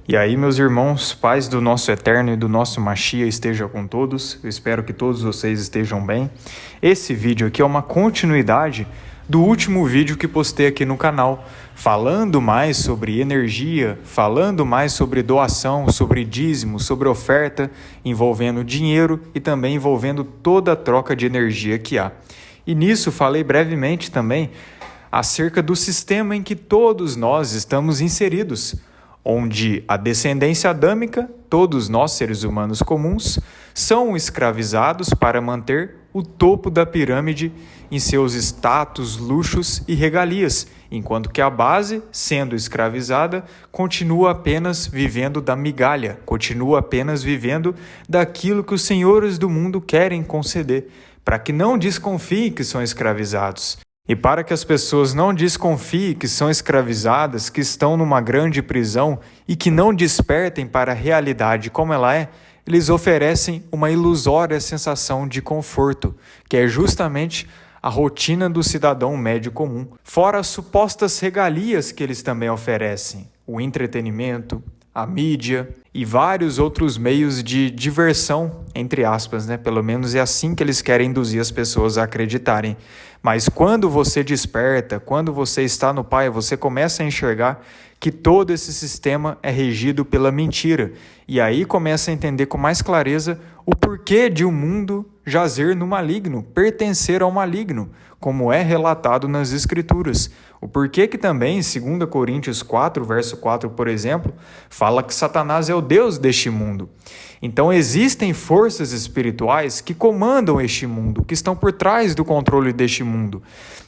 E aí, meus irmãos, paz do nosso Eterno e do nosso Machia esteja com todos. Eu espero que todos vocês estejam bem. Esse vídeo aqui é uma continuidade do último vídeo que postei aqui no canal, falando mais sobre energia, falando mais sobre doação, sobre dízimo, sobre oferta, envolvendo dinheiro e também envolvendo toda a troca de energia que há. E nisso falei brevemente também acerca do sistema em que todos nós estamos inseridos, onde a descendência adâmica, todos nós seres humanos comuns, são escravizados para manter o topo da pirâmide em seus status, luxos e regalias, enquanto que a base, sendo escravizada, continua apenas vivendo da migalha, continua apenas vivendo daquilo que os senhores do mundo querem conceder, para que não desconfiem que são escravizados. E para que as pessoas não desconfiem que são escravizadas, que estão numa grande prisão e que não despertem para a realidade como ela é, eles oferecem uma ilusória sensação de conforto, que é justamente a rotina do cidadão médio comum. Fora as supostas regalias que eles também oferecem, o entretenimento, a mídia e vários outros meios de diversão, entre aspas, né? Pelo menos é assim que eles querem induzir as pessoas a acreditarem. Mas quando você desperta, quando você está no Pai, você começa a enxergar que todo esse sistema é regido pela mentira. E aí começa a entender com mais clareza o porquê de um mundo jazer no maligno, pertencer ao maligno, como é relatado nas Escrituras. O porquê que também, em 2 Coríntios 4, verso 4, por exemplo, fala que Satanás é o Deus deste mundo. Então existem forças espirituais que comandam este mundo, que estão por trás do controle deste mundo.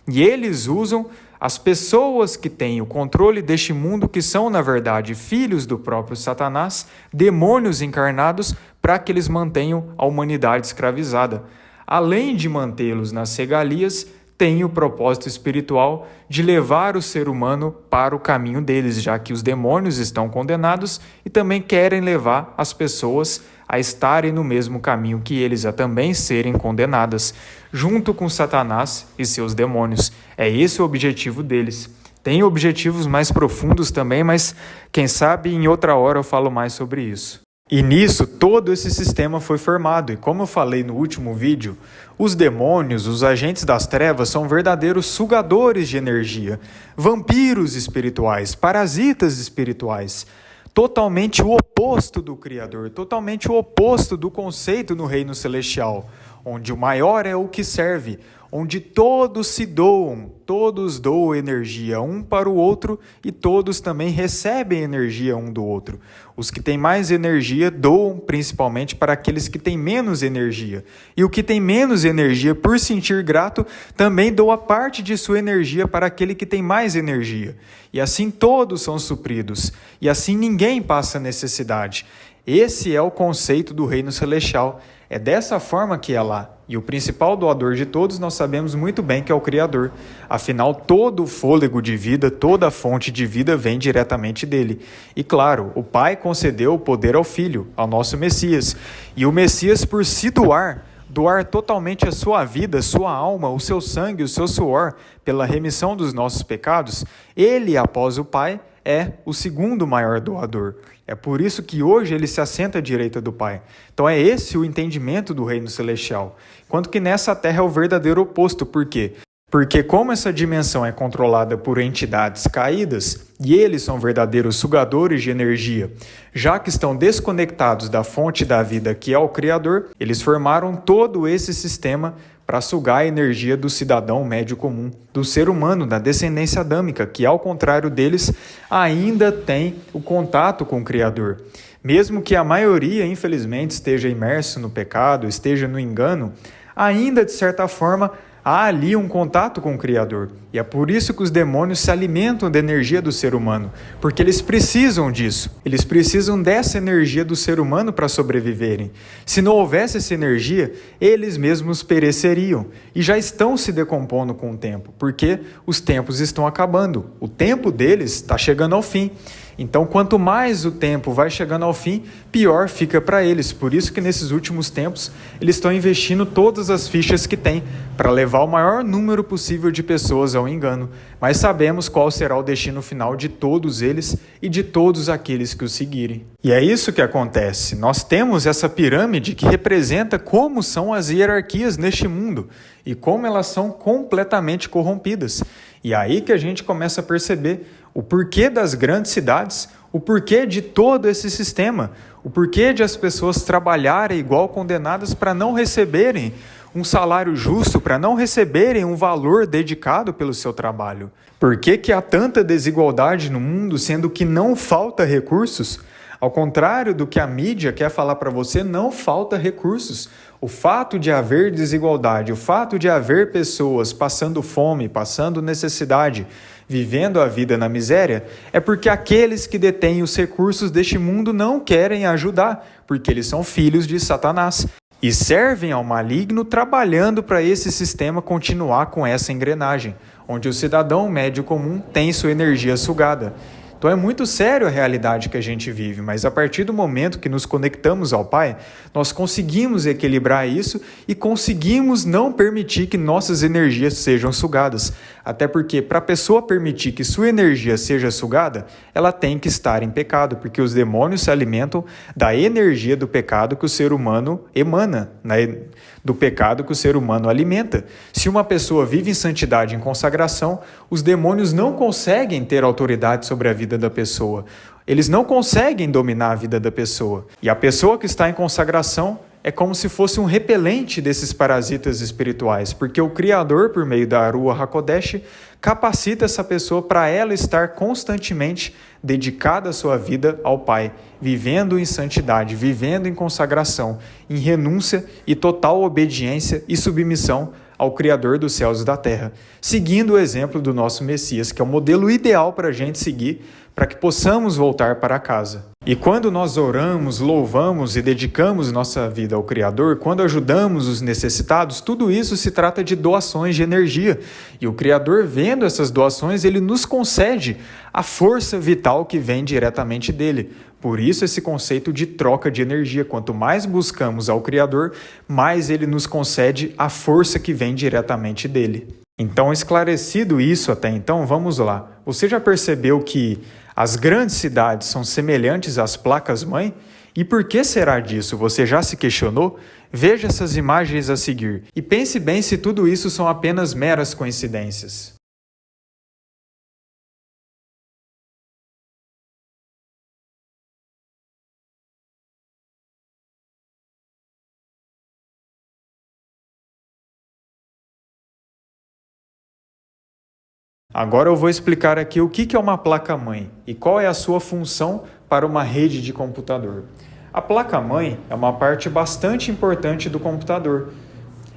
E eles usam as pessoas que têm o controle deste mundo, que são, na verdade, filhos do próprio Satanás, demônios encarnados, para que eles mantenham a humanidade escravizada. Além de mantê-los nas regalias, tem o propósito espiritual de levar o ser humano para o caminho deles, já que os demônios estão condenados e também querem levar as pessoas a estarem no mesmo caminho que eles, a também serem condenadas, junto com Satanás e seus demônios. É esse o objetivo deles. Tem objetivos mais profundos também, mas quem sabe em outra hora eu falo mais sobre isso. E nisso, todo esse sistema foi formado, e como eu falei no último vídeo, os demônios, os agentes das trevas, são verdadeiros sugadores de energia, vampiros espirituais, parasitas espirituais, totalmente o oposto do Criador, totalmente o oposto do conceito no reino celestial, onde o maior é o que serve, onde todos se doam, todos doam energia um para o outro e todos também recebem energia um do outro. Os que têm mais energia doam principalmente para aqueles que têm menos energia. E o que tem menos energia, por sentir grato, também doa parte de sua energia para aquele que tem mais energia. E assim todos são supridos. E assim ninguém passa necessidade. Esse é o conceito do reino celestial. É dessa forma que é lá. E o principal doador de todos nós sabemos muito bem que é o Criador. Afinal, todo o fôlego de vida, toda a fonte de vida vem diretamente dele. E claro, o Pai concedeu o poder ao Filho, ao nosso Messias. E o Messias, por se doar totalmente a sua vida, sua alma, o seu sangue, o seu suor, pela remissão dos nossos pecados, ele, após o Pai, é o segundo maior doador. É por isso que hoje ele se assenta à direita do Pai. Então é esse o entendimento do reino celestial. Enquanto que nessa terra é o verdadeiro oposto. Por quê? Porque como essa dimensão é controlada por entidades caídas, e eles são verdadeiros sugadores de energia, já que estão desconectados da fonte da vida que é o Criador, eles formaram todo esse sistema para sugar a energia do cidadão médio comum, do ser humano, da descendência adâmica, que ao contrário deles, ainda tem o contato com o Criador. Mesmo que a maioria, infelizmente, esteja imerso no pecado, esteja no engano, ainda de certa forma há ali um contato com o Criador. E é por isso que os demônios se alimentam da energia do ser humano, porque eles precisam disso. Eles precisam dessa energia do ser humano para sobreviverem. Se não houvesse essa energia, eles mesmos pereceriam. E já estão se decompondo com o tempo, porque os tempos estão acabando. O tempo deles está chegando ao fim. Então, quanto mais o tempo vai chegando ao fim, pior fica para eles. Por isso que nesses últimos tempos, eles estão investindo todas as fichas que têm para levar o maior número possível de pessoas ao engano. Mas sabemos qual será o destino final de todos eles e de todos aqueles que o seguirem. E é isso que acontece. Nós temos essa pirâmide que representa como são as hierarquias neste mundo e como elas são completamente corrompidas. E aí que a gente começa a perceber o porquê das grandes cidades, o porquê de todo esse sistema, o porquê de as pessoas trabalharem igual condenadas para não receberem um salário justo, para não receberem um valor dedicado pelo seu trabalho. Por que há tanta desigualdade no mundo, sendo que não falta recursos? Ao contrário do que a mídia quer falar para você, não falta recursos. O fato de haver desigualdade, o fato de haver pessoas passando fome, passando necessidade, vivendo a vida na miséria, é porque aqueles que detêm os recursos deste mundo não querem ajudar, porque eles são filhos de Satanás e servem ao maligno trabalhando para esse sistema continuar com essa engrenagem, onde o cidadão médio comum tem sua energia sugada. Então é muito sério a realidade que a gente vive, mas a partir do momento que nos conectamos ao Pai, nós conseguimos equilibrar isso e conseguimos não permitir que nossas energias sejam sugadas. Até porque para a pessoa permitir que sua energia seja sugada, ela tem que estar em pecado, porque os demônios se alimentam da energia do pecado que o ser humano emana, do pecado que o ser humano alimenta. Se uma pessoa vive em santidade, em consagração, os demônios não conseguem ter autoridade sobre a vida da pessoa. Eles não conseguem dominar a vida da pessoa. E a pessoa que está em consagração é como se fosse um repelente desses parasitas espirituais, porque o Criador, por meio da Ruach HaKodesh, capacita essa pessoa para ela estar constantemente dedicada a sua vida ao Pai, vivendo em santidade, vivendo em consagração, em renúncia e total obediência e submissão ao Criador dos céus e da terra, seguindo o exemplo do nosso Messias, que é o modelo ideal para a gente seguir, para que possamos voltar para casa. E quando nós oramos, louvamos e dedicamos nossa vida ao Criador, quando ajudamos os necessitados, tudo isso se trata de doações de energia. E o Criador, vendo essas doações, ele nos concede a força vital que vem diretamente dele. Por isso esse conceito de troca de energia. Quanto mais buscamos ao Criador, mais ele nos concede a força que vem diretamente dele. Então, esclarecido isso até então, vamos lá. Você já percebeu que as grandes cidades são semelhantes às placas-mãe? E por que será disso? Você já se questionou? Veja essas imagens a seguir e pense bem se tudo isso são apenas meras coincidências. Agora eu vou explicar aqui o que é uma placa-mãe e qual é a sua função para uma rede de computador. A placa-mãe é uma parte bastante importante do computador.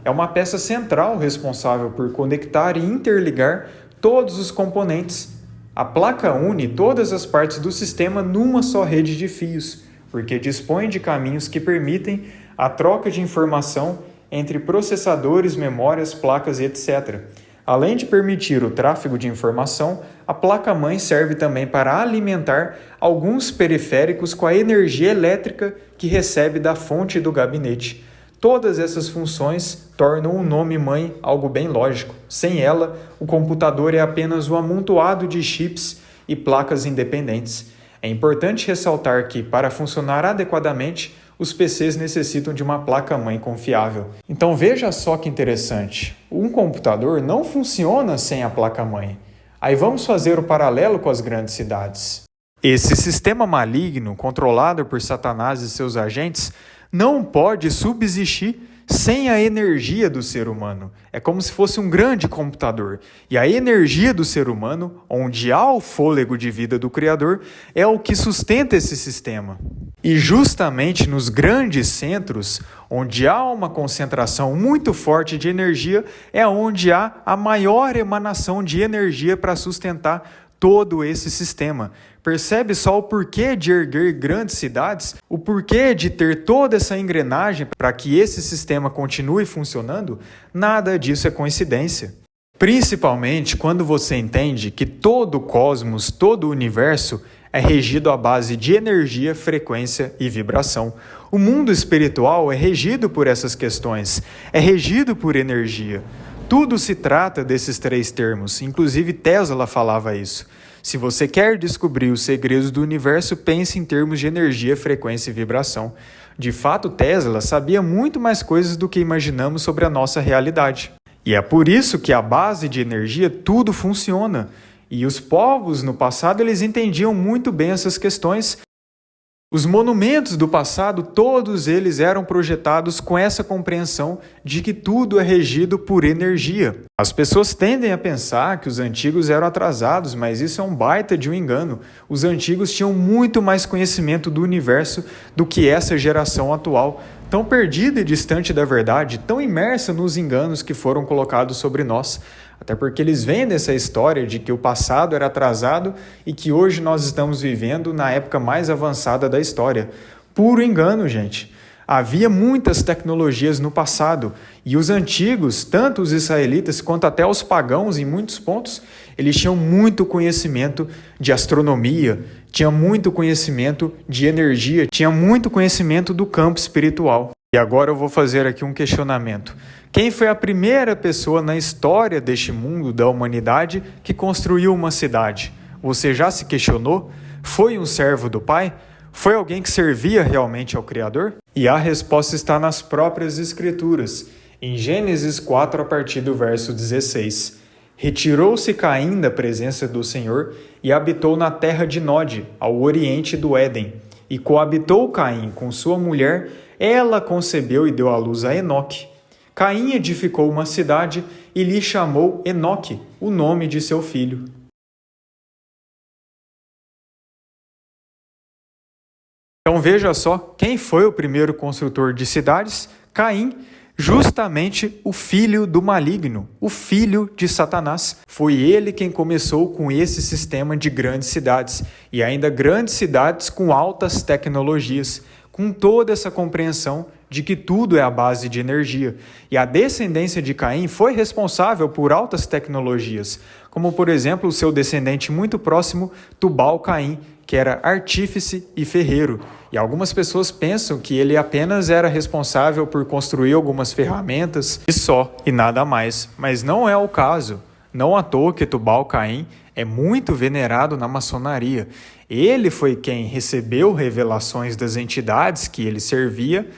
É uma peça central responsável por conectar e interligar todos os componentes. A placa une todas as partes do sistema numa só rede de fios, porque dispõe de caminhos que permitem a troca de informação entre processadores, memórias, placas e etc. Além de permitir o tráfego de informação, a placa-mãe serve também para alimentar alguns periféricos com a energia elétrica que recebe da fonte do gabinete. Todas essas funções tornam o nome mãe algo bem lógico. Sem ela, o computador é apenas um amontoado de chips e placas independentes. É importante ressaltar que, para funcionar adequadamente, os PCs necessitam de uma placa-mãe confiável. Então veja só que interessante, um computador não funciona sem a placa-mãe. Aí vamos fazer o paralelo com as grandes cidades. Esse sistema maligno, controlado por Satanás e seus agentes, não pode subsistir sem a energia do ser humano. É como se fosse um grande computador. E a energia do ser humano, onde há o fôlego de vida do Criador, é o que sustenta esse sistema. E justamente nos grandes centros, onde há uma concentração muito forte de energia, é onde há a maior emanação de energia para sustentar todo esse sistema. Percebe só o porquê de erguer grandes cidades? O porquê de ter toda essa engrenagem para que esse sistema continue funcionando? Nada disso é coincidência. Principalmente quando você entende que todo o cosmos, todo o universo é regido à base de energia, frequência e vibração. O mundo espiritual é regido por essas questões, é regido por energia. Tudo se trata desses três termos, inclusive Tesla falava isso. Se você quer descobrir os segredos do universo, pense em termos de energia, frequência e vibração. De fato, Tesla sabia muito mais coisas do que imaginamos sobre a nossa realidade. E é por isso que a base de energia tudo funciona. E os povos no passado eles entendiam muito bem essas questões. Os monumentos do passado, todos eles eram projetados com essa compreensão de que tudo é regido por energia. As pessoas tendem a pensar que os antigos eram atrasados, mas isso é um baita de um engano. Os antigos tinham muito mais conhecimento do universo do que essa geração atual, tão perdida e distante da verdade, tão imersa nos enganos que foram colocados sobre nós. Até porque eles vendem essa história de que o passado era atrasado e que hoje nós estamos vivendo na época mais avançada da história. Puro engano, gente. Havia muitas tecnologias no passado e os antigos, tanto os israelitas quanto até os pagãos, em muitos pontos, eles tinham muito conhecimento de astronomia, tinham muito conhecimento de energia, tinham muito conhecimento do campo espiritual. E agora eu vou fazer aqui um questionamento. Quem foi a primeira pessoa na história deste mundo, da humanidade, que construiu uma cidade? Você já se questionou? Foi um servo do Pai? Foi alguém que servia realmente ao Criador? E a resposta está nas próprias Escrituras. Em Gênesis 4, a partir do verso 16. Retirou-se Caim da presença do Senhor e habitou na terra de Nod, ao oriente do Éden. E coabitou Caim com sua mulher, ela concebeu e deu à luz a Enoque. Caim edificou uma cidade e lhe chamou Enoque, o nome de seu filho. Então veja só, quem foi o primeiro construtor de cidades? Caim, justamente o filho do maligno, o filho de Satanás. Foi ele quem começou com esse sistema de grandes cidades, e ainda grandes cidades com altas tecnologias, com toda essa compreensão de que tudo é a base de energia. E a descendência de Caim foi responsável por altas tecnologias, como por exemplo o seu descendente muito próximo, Tubal-Caim, que era artífice e ferreiro. E algumas pessoas pensam que ele apenas era responsável por construir algumas ferramentas e só, e nada mais. Mas não é o caso. Não à toa que Tubal-Caim é muito venerado na maçonaria. Ele foi quem recebeu revelações das entidades que ele servia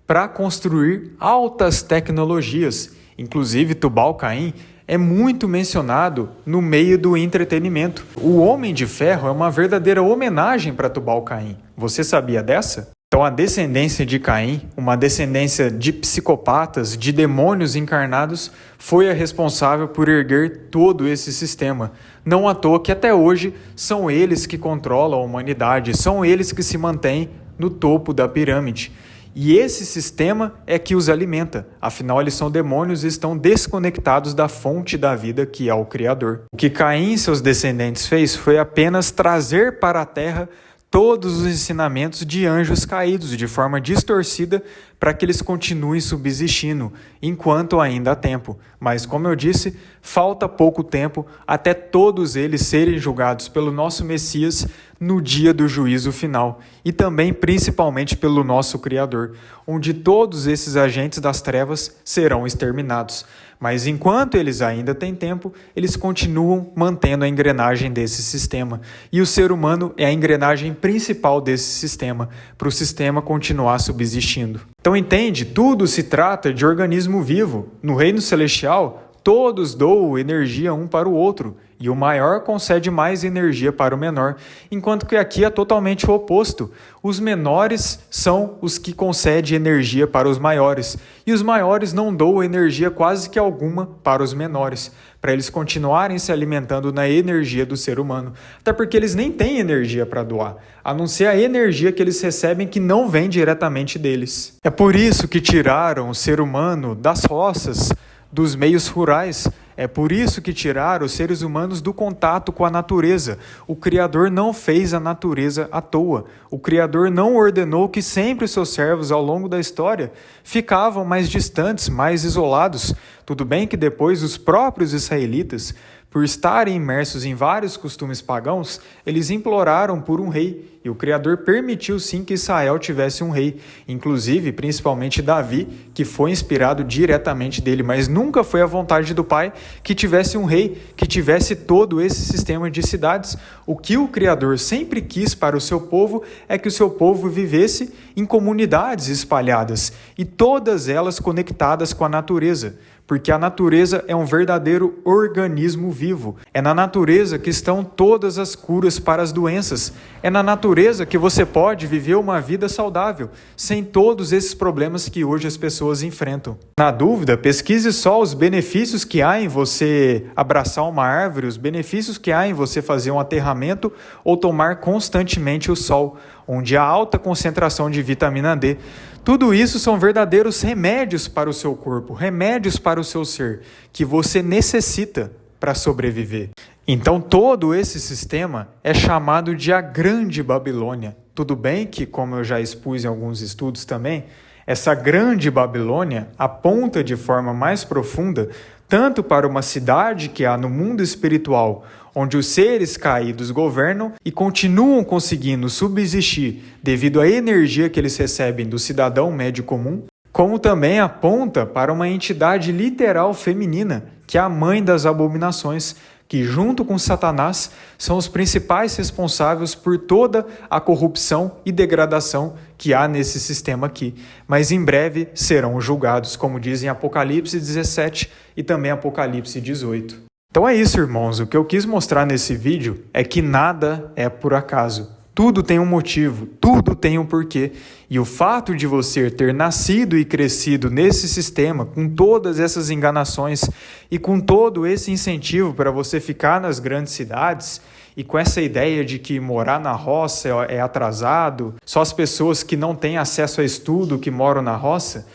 para construir altas tecnologias. Inclusive, Tubal-Caim é muito mencionado no meio do entretenimento. O Homem de Ferro é uma verdadeira homenagem para Tubal-Caim. Você sabia dessa? Então, a descendência de Caim, uma descendência de psicopatas, de demônios encarnados, foi a responsável por erguer todo esse sistema. Não à toa que até hoje são eles que controlam a humanidade, são eles que se mantêm no topo da pirâmide. E esse sistema é que os alimenta, afinal eles são demônios e estão desconectados da fonte da vida que é o Criador. O que Caim e seus descendentes fez foi apenas trazer para a terra todos os ensinamentos de anjos caídos de forma distorcida para que eles continuem subsistindo, enquanto ainda há tempo. Mas, como eu disse, falta pouco tempo até todos eles serem julgados pelo nosso Messias no dia do juízo final, e também principalmente pelo nosso Criador, onde todos esses agentes das trevas serão exterminados. Mas enquanto eles ainda têm tempo, eles continuam mantendo a engrenagem desse sistema. E o ser humano é a engrenagem principal desse sistema, para o sistema continuar subsistindo. Então entende, tudo se trata de organismo vivo. No reino celestial, todos doam energia um para o outro, e o maior concede mais energia para o menor, enquanto que aqui é totalmente o oposto. Os menores são os que concedem energia para os maiores, e os maiores não doam energia quase que alguma para os menores, para eles continuarem se alimentando na energia do ser humano, até porque eles nem têm energia para doar, a não ser a energia que eles recebem que não vem diretamente deles. É por isso que tiraram o ser humano das roças, dos meios rurais. É por isso que tiraram os seres humanos do contato com a natureza. O Criador não fez a natureza à toa. O Criador não ordenou que sempre os seus servos, ao longo da história, ficavam mais distantes, mais isolados. Tudo bem que depois os próprios israelitas Por estarem imersos em vários costumes pagãos, eles imploraram por um rei, e o Criador permitiu sim que Israel tivesse um rei, inclusive, principalmente Davi, que foi inspirado diretamente dele, mas nunca foi a vontade do Pai que tivesse um rei, que tivesse todo esse sistema de cidades. O que o Criador sempre quis para o seu povo é que o seu povo vivesse em comunidades espalhadas, e todas elas conectadas com a natureza. Porque a natureza é um verdadeiro organismo vivo. É na natureza que estão todas as curas para as doenças. É na natureza que você pode viver uma vida saudável, sem todos esses problemas que hoje as pessoas enfrentam. Na dúvida, pesquise só os benefícios que há em você abraçar uma árvore, os benefícios que há em você fazer um aterramento ou tomar constantemente o sol, onde há alta concentração de vitamina D. Tudo isso são verdadeiros remédios para o seu corpo, remédios para o seu ser, que você necessita para sobreviver. Então, todo esse sistema é chamado de a Grande Babilônia. Tudo bem que, como eu já expus em alguns estudos também, essa Grande Babilônia aponta de forma mais profunda tanto para uma cidade que há no mundo espiritual, onde os seres caídos governam e continuam conseguindo subsistir devido à energia que eles recebem do cidadão médio comum, como também aponta para uma entidade literal feminina, que é a mãe das abominações, que junto com Satanás são os principais responsáveis por toda a corrupção e degradação que há nesse sistema aqui, mas em breve serão julgados, como dizem Apocalipse 17 e também Apocalipse 18. Então é isso, irmãos, o que eu quis mostrar nesse vídeo é que nada é por acaso. Tudo tem um motivo, tudo tem um porquê. E o fato de você ter nascido e crescido nesse sistema, com todas essas enganações e com todo esse incentivo para você ficar nas grandes cidades, e com essa ideia de que morar na roça é atrasado, só as pessoas que não têm acesso a estudo que moram na roça,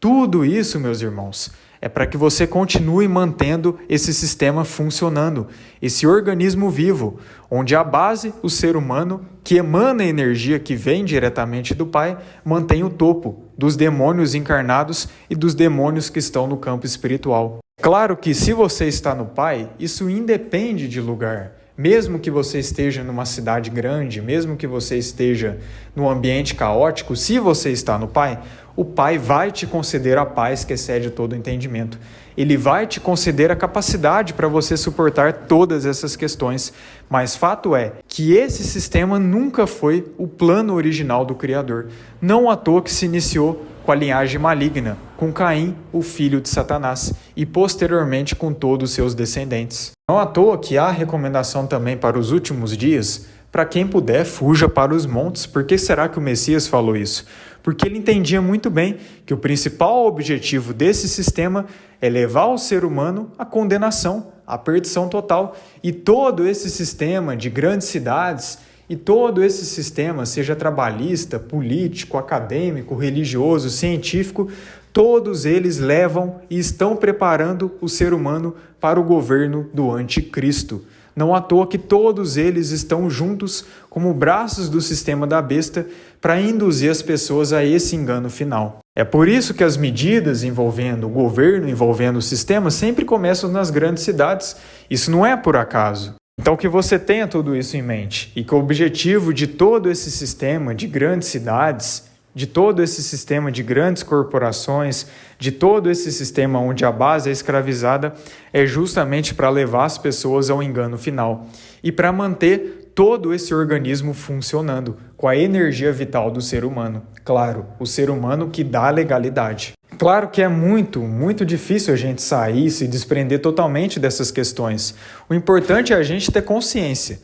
tudo isso, meus irmãos, é para que você continue mantendo esse sistema funcionando, esse organismo vivo, onde a base, o ser humano, que emana a energia que vem diretamente do Pai, mantém o topo dos demônios encarnados e dos demônios que estão no campo espiritual. Claro que se você está no Pai, isso independe de lugar. Mesmo que você esteja numa cidade grande, mesmo que você esteja num ambiente caótico, se você está no Pai, o Pai vai te conceder a paz que excede todo entendimento. Ele vai te conceder a capacidade para você suportar todas essas questões. Mas fato é que esse sistema nunca foi o plano original do Criador. Não à toa que se iniciou com a linhagem maligna, com Caim, o filho de Satanás, e posteriormente com todos os seus descendentes. Não à toa que há recomendação também para os últimos dias, para quem puder, fuja para os montes. Por que será que o Messias falou isso? Porque ele entendia muito bem que o principal objetivo desse sistema é levar o ser humano à condenação, à perdição total. E todo esse sistema de grandes cidades e todo esse sistema, seja trabalhista, político, acadêmico, religioso, científico, todos eles levam e estão preparando o ser humano para o governo do anticristo. Não à toa que todos eles estão juntos como braços do sistema da besta para induzir as pessoas a esse engano final. É por isso que as medidas envolvendo o governo, envolvendo o sistema, sempre começam nas grandes cidades. Isso não é por acaso. Então que você tenha tudo isso em mente e que o objetivo de todo esse sistema de grandes cidades, de todo esse sistema de grandes corporações, de todo esse sistema onde a base é escravizada, é justamente para levar as pessoas ao engano final e para manter todo esse organismo funcionando com a energia vital do ser humano. Claro, o ser humano que dá legalidade. Claro que é muito difícil a gente sair e se desprender totalmente dessas questões. O importante é a gente ter consciência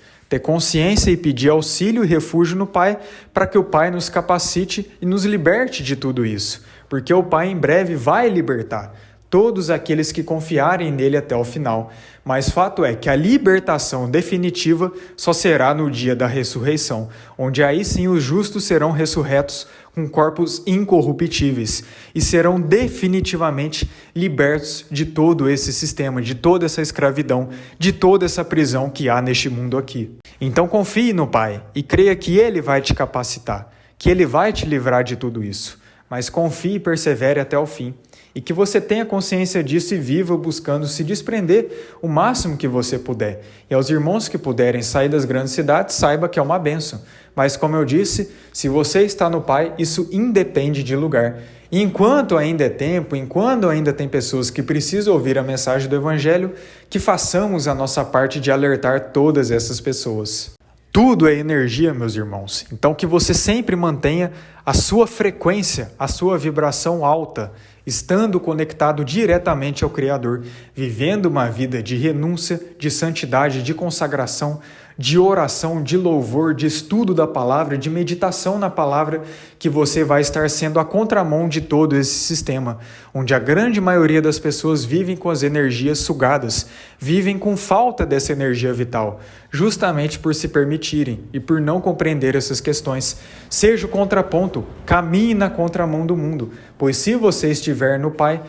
e pedir auxílio e refúgio no Pai para que o Pai nos capacite e nos liberte de tudo isso, porque o Pai em breve vai libertar todos aqueles que confiarem nele até o final. Mas fato é que a libertação definitiva só será no dia da ressurreição, onde aí sim os justos serão ressurretos com corpos incorruptíveis e serão definitivamente libertos de todo esse sistema, de toda essa escravidão, de toda essa prisão que há neste mundo aqui. Então confie no Pai e creia que Ele vai te capacitar, que Ele vai te livrar de tudo isso. Mas confie e persevere até o fim. E que você tenha consciência disso e viva buscando se desprender o máximo que você puder. E aos irmãos que puderem sair das grandes cidades, saiba que é uma bênção. Mas como eu disse, se você está no Pai, isso independe de lugar. E enquanto ainda é tempo, enquanto ainda tem pessoas que precisam ouvir a mensagem do Evangelho, que façamos a nossa parte de alertar todas essas pessoas. Tudo é energia, meus irmãos. Então que você sempre mantenha a sua frequência, a sua vibração alta, estando conectado diretamente ao Criador, vivendo uma vida de renúncia, de santidade, de consagração, de oração, de louvor, de estudo da palavra, de meditação na palavra, que você vai estar sendo a contramão de todo esse sistema, onde a grande maioria das pessoas vivem com as energias sugadas, vivem com falta dessa energia vital, justamente por se permitirem e por não compreender essas questões. Seja o contraponto, caminhe na contramão do mundo, pois se você estiver no Pai,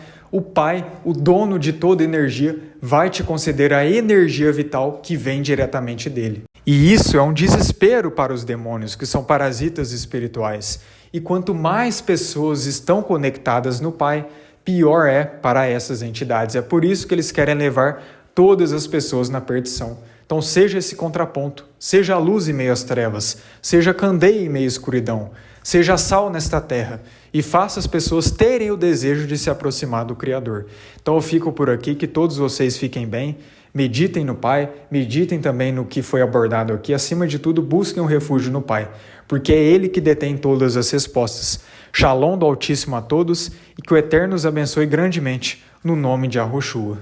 o dono de toda energia, vai te conceder a energia vital que vem diretamente dele. E isso é um desespero para os demônios, que são parasitas espirituais. E quanto mais pessoas estão conectadas no Pai, pior é para essas entidades. É por isso que eles querem levar todas as pessoas na perdição. Então seja esse contraponto, seja a luz em meio às trevas, seja candeia em meio à escuridão, seja sal nesta terra e faça as pessoas terem o desejo de se aproximar do Criador. Então eu fico por aqui, que todos vocês fiquem bem, meditem no Pai, meditem também no que foi abordado aqui, acima de tudo busquem um refúgio no Pai, porque é Ele que detém todas as respostas. Shalom do Altíssimo a todos e que o Eterno os abençoe grandemente, no nome de Yahushua.